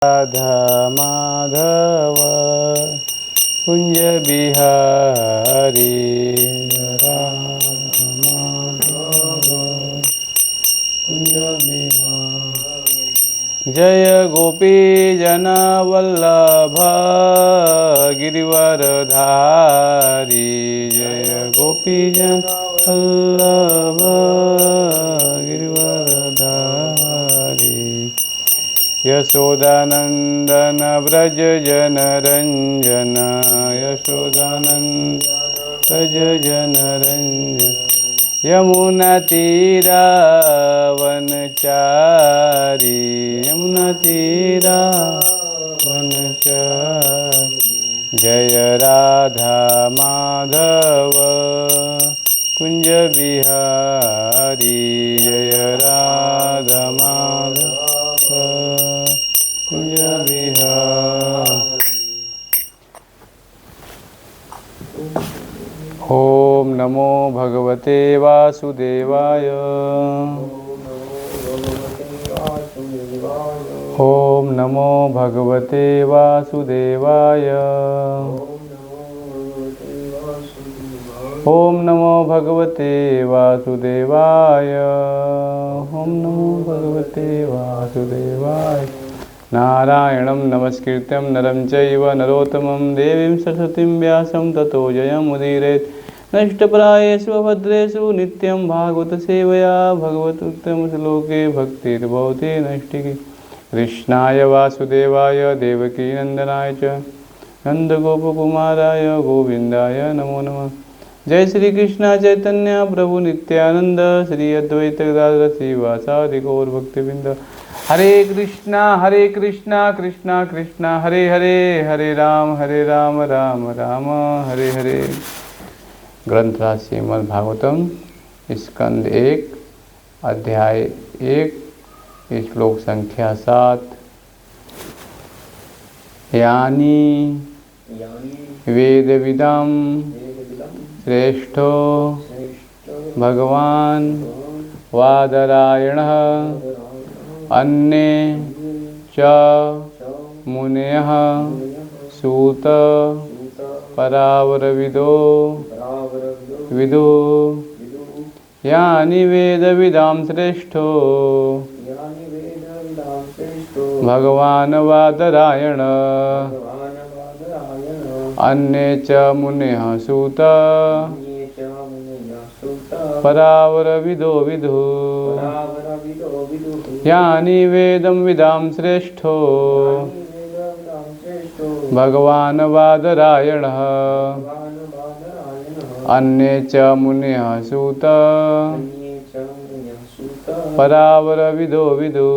राधा माधव कुंज बिहारी राधा माधव कुंज बिहारी। जय गोपी जन वल्लभ गिरिवरधारी। जय गोपी जन वल्लभ गिरिवरधारी। यशोदानंदन व्रज जन रंजन। यशोदानंद व्रज जन रंजन। यमुना तीरा वनचारी। यमुना तीरा वनचारी। जय राधा माधव कुंज बिहारी। जय राधा माधव कुंज बिहारी। ओम नमो भगवते वासुदेवाय। ओम नमो भगवते वासुदेवाय। ओम नमो भगवते वासुदेवाय। ओम नमो भगवते वासुदेवाय। नारायणं नमस्कृत्यं नरं चैव नरोत्तमं देवीं सरस्वतीं व्यासं ततो जयमुदीरयेत्। नष्टप्रायेषु भद्रेषु नित्यं भागवत सेवया भगवतुत्तमश्लोके भक्तिर्भवति नैष्टिकी। कृष्णाय वासुदेवाय देवकीनन्दनाय च नन्दगोपकुमाराय गोविन्दाय नमो नमः। जय श्री कृष्ण चैतन्य प्रभु नित्यानंद श्री अद्वैत गदाधर श्रीवासादि गौर भक्तवृंद। हरे कृष्णा कृष्णा कृष्णा हरे हरे, हरे राम राम राम हरे हरे। ग्रंथराज श्रीमद् भागवतम स्कंद 1 अध्याय 1 श्लोक संख्या 7। यानी वेदविदां श्रेष्ठो भगवान वादरायणः अन्ये च मुनयः सूत परावरविदो विदु। यानि वेदविदां श्रेष्ठो भगवान वादरायण अन्ये च मुनयः सूत परावरविदो विदु। यानि वेदं विदां श्रेष्ठो भगवान वादरायणः अन्ये च मुनयः सूत परावरविदो विदु।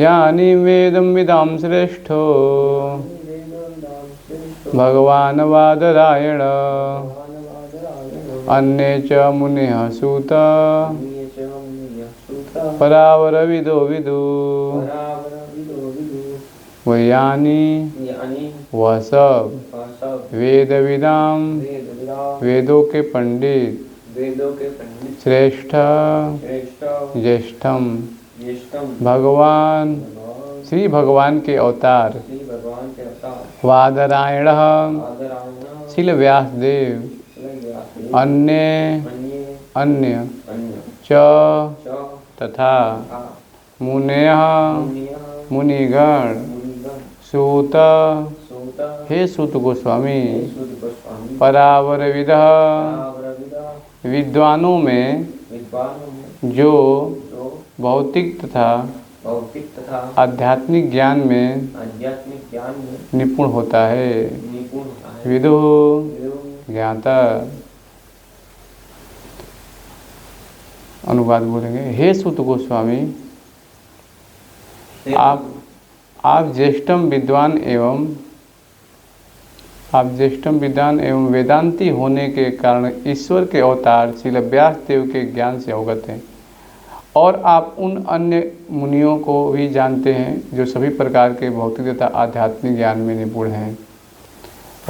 यानि वेदं विदां श्रेष्ठो भगवान वादरायण अन्ये च मुनयः सूत परावरविदो विदु। वयानि वह सब वेदविदां वेदों के पंडित श्रेष्ठ ज्येष्ठम भगवान श्री भगवान के अवतार वादरायण श्रील व्यासदेव अन्य च तथा मुनयः मुनिगण सूत हे सूत गोस्वामी परावरविदः विद्वानों में जो भौतिक तथा आध्यात्मिक ज्ञान में निपुण होता है। विदु ज्ञाता। अनुवाद बोलेंगे। हे सूत गोस्वामी आप ज्येष्ठम विद्वान एवं वेदांती होने के कारण ईश्वर के अवतार श्रील व्यासदेव के ज्ञान से अवगत हैं और आप उन अन्य मुनियों को भी जानते हैं जो सभी प्रकार के भौतिक तथा आध्यात्मिक ज्ञान में निपुण हैं।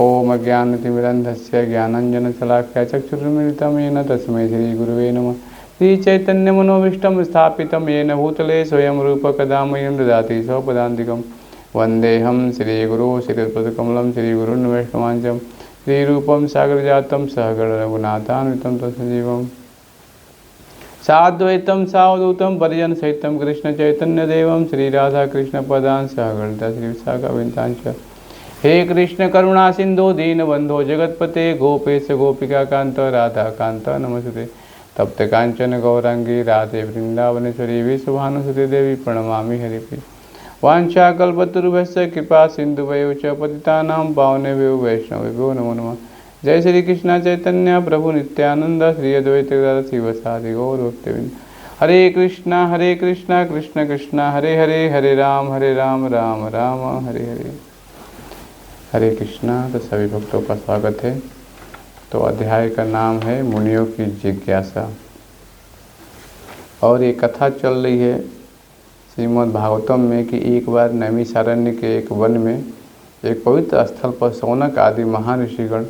ओम अज्ञानतिमिरन्धस्य ज्ञानाञ्जनशलाकया चक्षुरुन्मीलितं येन तस्मै श्री गुरुवे नमः। श्री चैतन्य मनोभीष्टं स्थापितं येन भूतले स्वयं रूप कदा मह्यं ददाति स्वपदान्तिकं वन्देऽहं श्रीगुरो श्रीपदकमलं श्रीगुरुन् वैष्णवांचं श्रीरूपं सागरजातं सहगण रघुनाथान्वितं तत्सजीवम् साद्वैतं सावधूतं परिजन सहितं कृष्ण चैतन्य देवं श्री राधा कृष्ण पदान सहगणता श्री विशाखाविंतांश हे कृष्ण करुणा सिंधु दीनबंधो जगतपते गोपेश गोपिका कांत राधा कांत नमस्ते तप्त कांचन गौरांगी राधे वृंदावनेश्वरी विश्वभानुसुते देवी प्रणमामि हरिप्रिय वाञ्छाकल्पतरुभ्यश्च कृपा सिन्धुभ्यो च पतितानां पावनेभ्यो वैष्णवेभ्यो नमो नमः। जय श्री कृष्ण चैतन्य प्रभु नित्यानंद श्री अद्वैत गदाधर शिवासादि गौर भक्तवृंद। हरे कृष्णा कृष्ण कृष्णा हरे हरे हरे राम राम राम हरे हरे। हरे कृष्णा। तो सभी भक्तों का स्वागत है। तो अध्याय का नाम है मुनियों की जिज्ञासा और ये कथा चल रही है श्रीमद् भागवतम में कि एक बार नैमिषारण्य के एक वन में एक पवित्र स्थल पर शौनक आदि महान ऋषिगण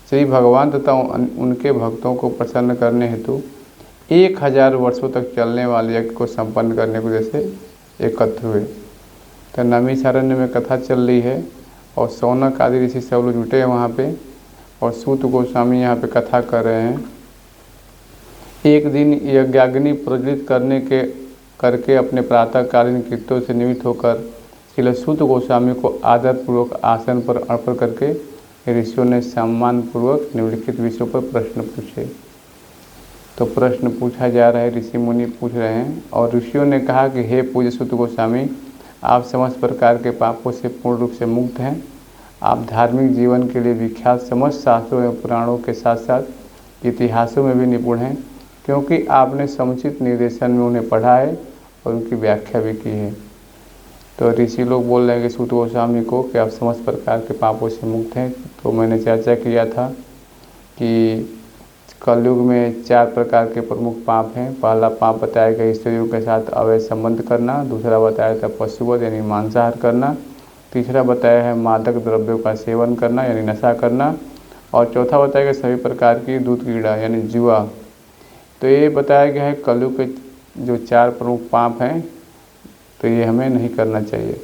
श्री भगवान तथा उनके भक्तों को प्रसन्न करने हेतु 1000 वर्षों तक चलने वाले यज्ञ को संपन्न करने को जैसे एकत्र हुए। तो नैमिषारण्य में कथा चल रही है और शौनक आदि ऋषि सब लोग जुटे हैं वहाँ पे और सूत गोस्वामी यहाँ पे कथा कर रहे हैं। एक दिन यज्ञाग्नि प्रज्वलित करके अपने प्रातःकालीन कृत्यों से निमित्त होकर श्री सूत गोस्वामी को आदरपूर्वक आसन पर अर्पण करके ऋषियों ने सम्मानपूर्वक निम्नलिखित विषयों पर प्रश्न पूछे। तो प्रश्न पूछा जा रहा है, ऋषि मुनि पूछ रहे हैं और ऋषियों ने कहा कि हे पूज्य सूत गोस्वामी, आप समस्त प्रकार के पापों से पूर्ण रूप से मुक्त हैं। आप धार्मिक जीवन के लिए विख्यात समस्त शास्त्रों एवं पुराणों के साथ साथ इतिहासों में भी निपुण हैं, क्योंकि आपने समुचित निर्देशन में उन्हें पढ़ा है और उनकी व्याख्या भी की है। तो ऋषि लोग बोल रहे हैं कि सूत गोस्वामी को कि आप समस्त प्रकार के पापों से मुक्त हैं। तो मैंने चर्चा किया था कि कलयुग में 4 प्रकार के प्रमुख पाप हैं। पहला पाप बताया गया स्त्रियों के साथ अवैध संबंध करना, दूसरा बताया था पशुवध यानी मांसाहार करना, तीसरा बताया है मादक द्रव्यों का सेवन करना यानी नशा करना और चौथा बताया गया सभी प्रकार की दूध कीड़ा यानी जुआ। तो ये बताया गया है कलयुग के जो 4 प्रमुख पाप हैं, तो ये हमें नहीं करना चाहिए।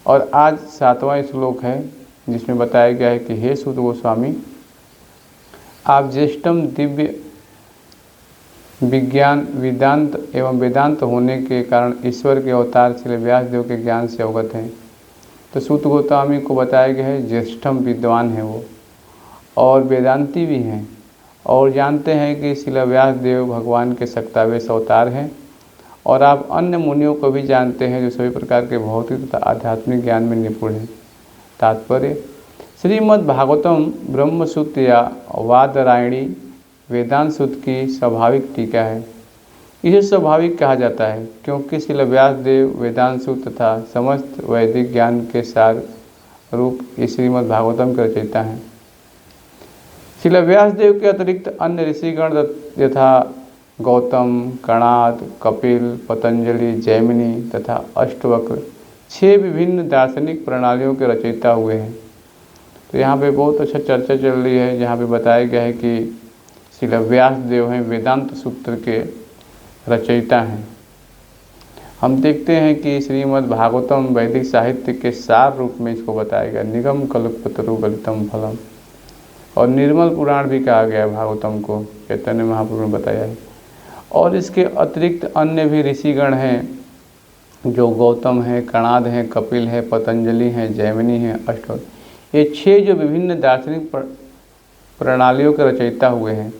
और आज 7वां श्लोक है जिसमें बताया गया है कि हे सूत गोस्वामी, आप ज्येष्ठम दिव्य विज्ञान वेदांत एवं वेदांत होने के कारण ईश्वर के अवतार श्री व्यासदेव के ज्ञान से अवगत हैं। तो सूत गोस्वामी को बताया गया है ज्येष्ठम विद्वान है वो और वेदांती भी हैं और जानते हैं कि श्री व्यासदेव भगवान के सक्तावेश अवतार हैं और आप अन्य मुनियों को भी जानते हैं जो सभी प्रकार के भौतिक तथा आध्यात्मिक ज्ञान में निपुण हैं। तात्पर्य श्रीमद् भागवतम ब्रह्मसूत्र या वादरायणी वेदांत सूत्र की स्वाभाविक टीका है। इसे स्वाभाविक कहा जाता है क्योंकि श्री व्यासदेव वेदांत सूत्र तथा समस्त वैदिक ज्ञान के सार रूप इस श्रीमद् भागवतम के रचयिता हैं। श्री व्यासदेव के अतिरिक्त अन्य ऋषिगण यथा गौतम, कणाद, कपिल, पतंजलि, जैमिनी तथा अष्टवक्र 6 विभिन्न दार्शनिक प्रणालियों के रचयिता हुए हैं। तो यहाँ पे बहुत अच्छा चर्चा चल रही है जहाँ पे बताया गया है कि श्री व्यासदेव हैं वेदांत सूत्र के रचयिता हैं। हम देखते हैं कि श्रीमद् भागवतम वैदिक साहित्य के सार रूप में इसको बताया गया, निगम कल्पतरु गलितम फलम, और निर्मल पुराण भी कहा गया है भागवतम को, चैतन्य महाप्रभु ने बताया है। और इसके अतिरिक्त अन्य भी ऋषिगण हैं जो गौतम हैं, कणाद हैं, कपिल हैं, पतंजलि हैं, जैमिनी हैं, अष्टवक्र, ये 6 जो विभिन्न दार्शनिक प्रणालियों के रचयिता हुए हैं।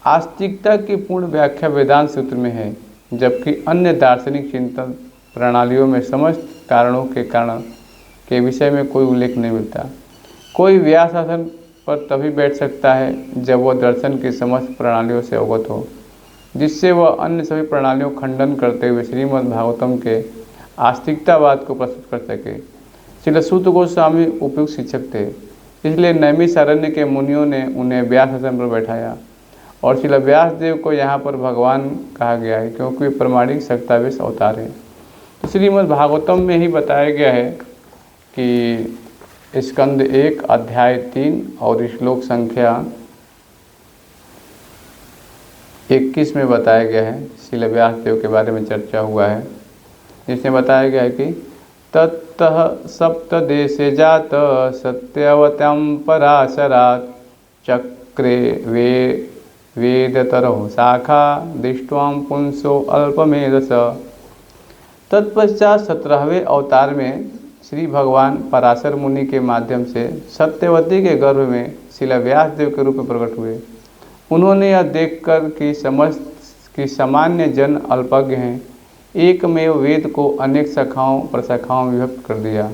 आस्तिकता की पूर्ण व्याख्या वेदांत सूत्र में है, जबकि अन्य दार्शनिक चिंतन प्रणालियों में समस्त कारणों के कारण के विषय में कोई उल्लेख नहीं मिलता। कोई व्यास आसन पर तभी बैठ सकता है जब वह दर्शन की समस्त प्रणालियों से अवगत हो, जिससे वह अन्य सभी प्रणालियों खंडन करते हुए श्रीमद् भागवतम के आस्तिकतावाद को प्रस्तुत कर सके। श्री सूत गोस्वामी उपयुक्त शिक्षक थे, इसलिए नैमिषारण्य के मुनियों ने उन्हें व्यास आसन पर बैठाया और श्री व्यासदेव को यहाँ पर भगवान कहा गया है क्योंकि वे प्रमाणिक सक्तावेश अवतार हैं। तो श्रीमद् भागवतम में ही बताया गया है कि स्कंद 1 अध्याय 3 और श्लोक संख्या 21 में बताया गया है, श्रील व्यास देव के बारे में चर्चा हुआ है, जिसमें बताया गया है कि ततः सप्तदेशे जात सत्यवत्यं पराशरात् चक्रे वेदतरो शाखा दृष्ट्वा पुंसो अल्पमेधस। तत्पश्चात 17वें अवतार में श्री भगवान पराशर मुनि के माध्यम से सत्यवती के गर्भ में श्रील व्यास देव के रूप में प्रकट हुए। उन्होंने यह देखकर कि समस्त कि सामान्य जन अल्पज्ञ हैं, एकमेव वेद को अनेक शाखाओं प्रशाखाओं में विभक्त कर दिया।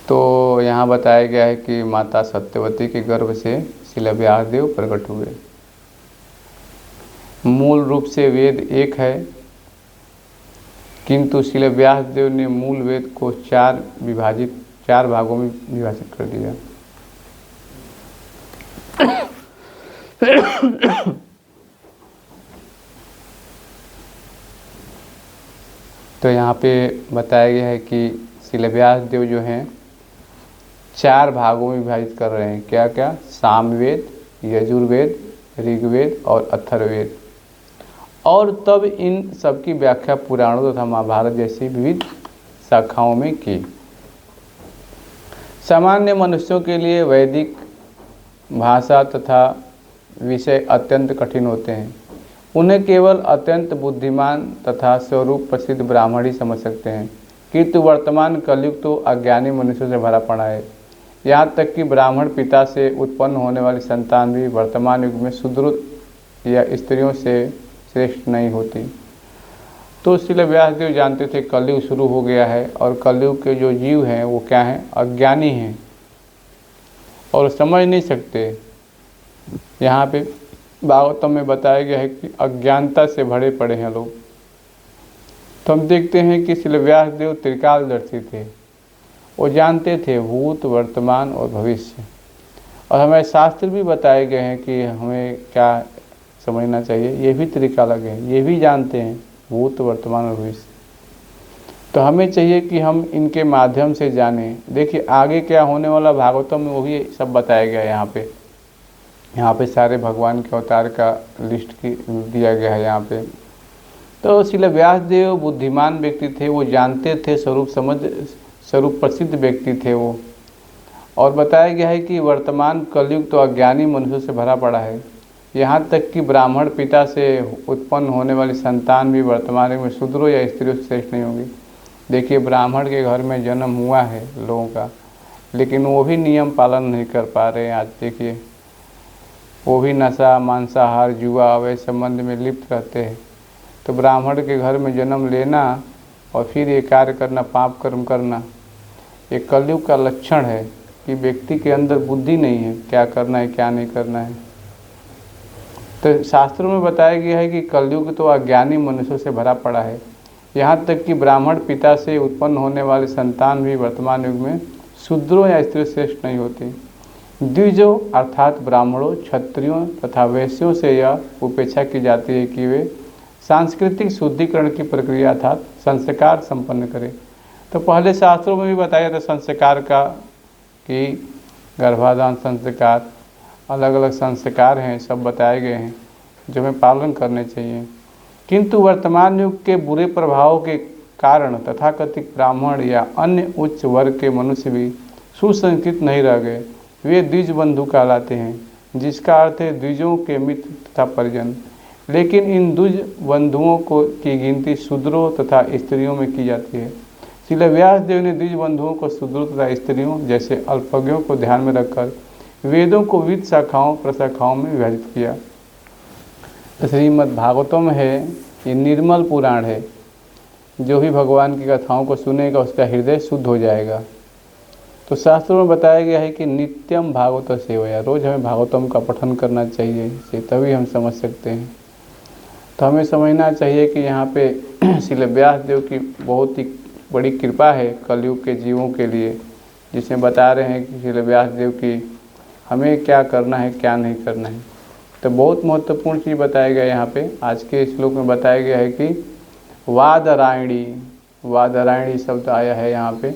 तो यहाँ बताया गया है कि माता सत्यवती के गर्भ से श्रील व्यास देव प्रकट हुए। मूल रूप से वेद एक है, किंतु श्रील व्यास देव ने मूल वेद को चार भागों में विभाजित कर दिया। तो यहाँ पे बताया गया है कि श्रील व्यास देव जो हैं 4 भागों में विभाजित कर रहे हैं। क्या क्या? सामवेद, यजुर्वेद, ऋग्वेद और अथर्ववेद। और तब इन सबकी व्याख्या पुराणों तथा महाभारत जैसी विविध शाखाओं में की। सामान्य मनुष्यों के लिए वैदिक भाषा तथा विषय अत्यंत कठिन होते हैं। उन्हें केवल अत्यंत बुद्धिमान तथा स्वरूप प्रसिद्ध ब्राह्मण ही समझ सकते हैं, किंतु वर्तमान कलयुग तो अज्ञानी मनुष्यों से भरा पड़ा है। यहाँ तक कि ब्राह्मण पिता से उत्पन्न होने वाली संतान भी वर्तमान युग में शूद्र या स्त्रियों से श्रेष्ठ नहीं होती। तो श्रील व्यास देव जानते थे कलयुग शुरू हो गया है और कलयुग के जो जीव हैं वो क्या हैं? अज्ञानी हैं और समझ नहीं सकते। यहाँ पे भागवतम में बताया गया है कि अज्ञानता से भरे पड़े हैं लोग। तो हम देखते हैं कि श्रील व्यास देव त्रिकालदर्शी थे। वो जानते थे भूत, वर्तमान और भविष्य। और हमें शास्त्र भी बताए गए हैं कि हमें क्या समझना चाहिए। ये भी त्रिकालज्ञ हैं, ये भी जानते हैं भूत, वर्तमान और भविष्य। तो हमें चाहिए कि हम इनके माध्यम से जानें। देखिए आगे क्या होने वाला भागवतम में वो भी सब बताया गया है। यहाँ पे सारे भगवान के अवतार का लिस्ट दिया गया है यहाँ पे। तो श्रील व्यास देव बुद्धिमान व्यक्ति थे, वो जानते थे, स्वरूप प्रसिद्ध व्यक्ति थे वो। और बताया गया है कि वर्तमान कलयुग तो अज्ञानी मनुष्यों से भरा पड़ा है। यहाँ तक कि ब्राह्मण पिता से उत्पन्न होने वाली संतान भी वर्तमान युग में शूद्रों या स्त्रियों से श्रेष्ठ नहीं होगी। देखिए ब्राह्मण के घर में जन्म हुआ है लोगों का, लेकिन वो भी नियम पालन नहीं कर पा रहे हैं। आज देखिए वो भी नशा, मांसाहार, जुआ, अवैध संबंध में लिप्त रहते हैं। तो ब्राह्मण के घर में जन्म लेना और फिर ये कार्य करना, पाप कर्म करना, ये कलयुग का लक्षण है कि व्यक्ति के अंदर बुद्धि नहीं है, क्या करना है क्या नहीं करना है। तो शास्त्रों में बताया गया है कि कलयुग तो अज्ञानी मनुष्यों से भरा पड़ा है। यहाँ तक कि ब्राह्मण पिता से उत्पन्न होने वाली संतान भी वर्तमान युग में शूद्रों या स्त्रियों श्रेष्ठ नहीं होती। द्विजों अर्थात ब्राह्मणों, क्षत्रियों तथा वैश्यों से यह उपेक्षा की जाती है कि वे सांस्कृतिक शुद्धिकरण की प्रक्रिया अर्थात संस्कार संपन्न करें। तो पहले शास्त्रों में भी बताया था संस्कार का, कि गर्भाधान संस्कार, अलग अलग संस्कार हैं, सब बताए गए हैं जो हमें पालन करने चाहिए। किंतु वर्तमान युग के बुरे प्रभावों के कारण तथाकथित ब्राह्मण या अन्य उच्च वर्ग के मनुष्य भी सुसंस्कृत नहीं रह गए। वे द्विज बंधु कहलाते हैं, जिसका अर्थ है द्विजों के मित्र तथा परिजन। लेकिन इन द्विज बंधुओं की गिनती शूद्रों तथा स्त्रियों में की जाती है। श्रील व्यास देव ने द्विज बंधुओं को शूद्रों तथा स्त्रियों जैसे अल्पज्ञों को ध्यान में रखकर वेदों को विविध शाखाओं प्रशाखाओं में विभाजित किया। तो श्रीमद् भागवतम है, ये निर्मल पुराण है। जो भी भगवान की कथाओं को सुनेगा उसका हृदय शुद्ध हो जाएगा। तो शास्त्रों में बताया गया है कि नित्यम भागवत सेवया, रोज़ हमें भागवतम का पठन करना चाहिए, इसे तभी हम समझ सकते हैं। तो हमें समझना चाहिए कि यहाँ पे श्रील व्यास देव की बहुत ही बड़ी कृपा है कलयुग के जीवों के लिए, जिसमें बता रहे हैं कि श्रील व्यास देव की हमें क्या करना है क्या नहीं करना है। तो बहुत महत्वपूर्ण चीज़ बताया गया यहाँ पे। आज के श्लोक में बताया गया है कि वादरायणी शब्द आया है यहाँ पे।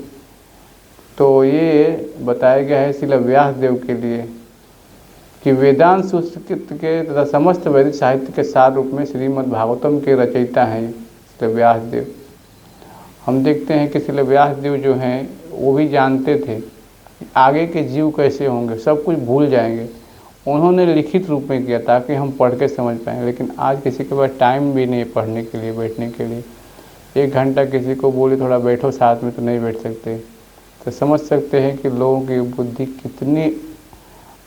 तो ये बताया गया है श्रील व्यास देव के लिए कि वेदांत संस्कृत के तथा समस्त वैदिक साहित्य के सार रूप में श्रीमद् भागवतम के रचयिता हैं श्री व्यास देव। हम देखते हैं कि श्री व्यास देव जो हैं वो भी जानते थे आगे के जीव कैसे होंगे, सब कुछ भूल जाएंगे। उन्होंने लिखित रूप में किया ताकि हम पढ़ के समझ पाएँ, लेकिन आज किसी के पास टाइम भी नहीं पढ़ने के लिए, बैठने के लिए। 1 घंटा किसी को बोले थोड़ा बैठो साथ में तो नहीं बैठ सकते। तो समझ सकते हैं कि लोगों की बुद्धि कितनी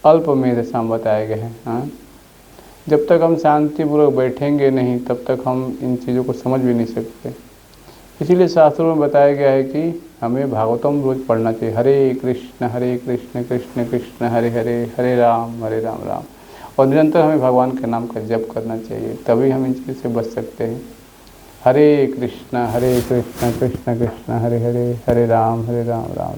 अल्प मेधसाम बताए गए हैं। हाँ, जब तक हम शांतिपूर्वक बैठेंगे नहीं तब तक हम इन चीज़ों को समझ भी नहीं सकते। इसीलिए शास्त्रों में बताया गया है कि हमें भागवतम रोज पढ़ना चाहिए। हरे कृष्ण कृष्ण कृष्ण हरे हरे, हरे राम राम। और निरंतर हमें भगवान के नाम का जप करना चाहिए, तभी हम इन चीज़ से बच सकते हैं। हरे कृष्ण कृष्ण कृष्ण हरे हरे, हरे राम राम राम।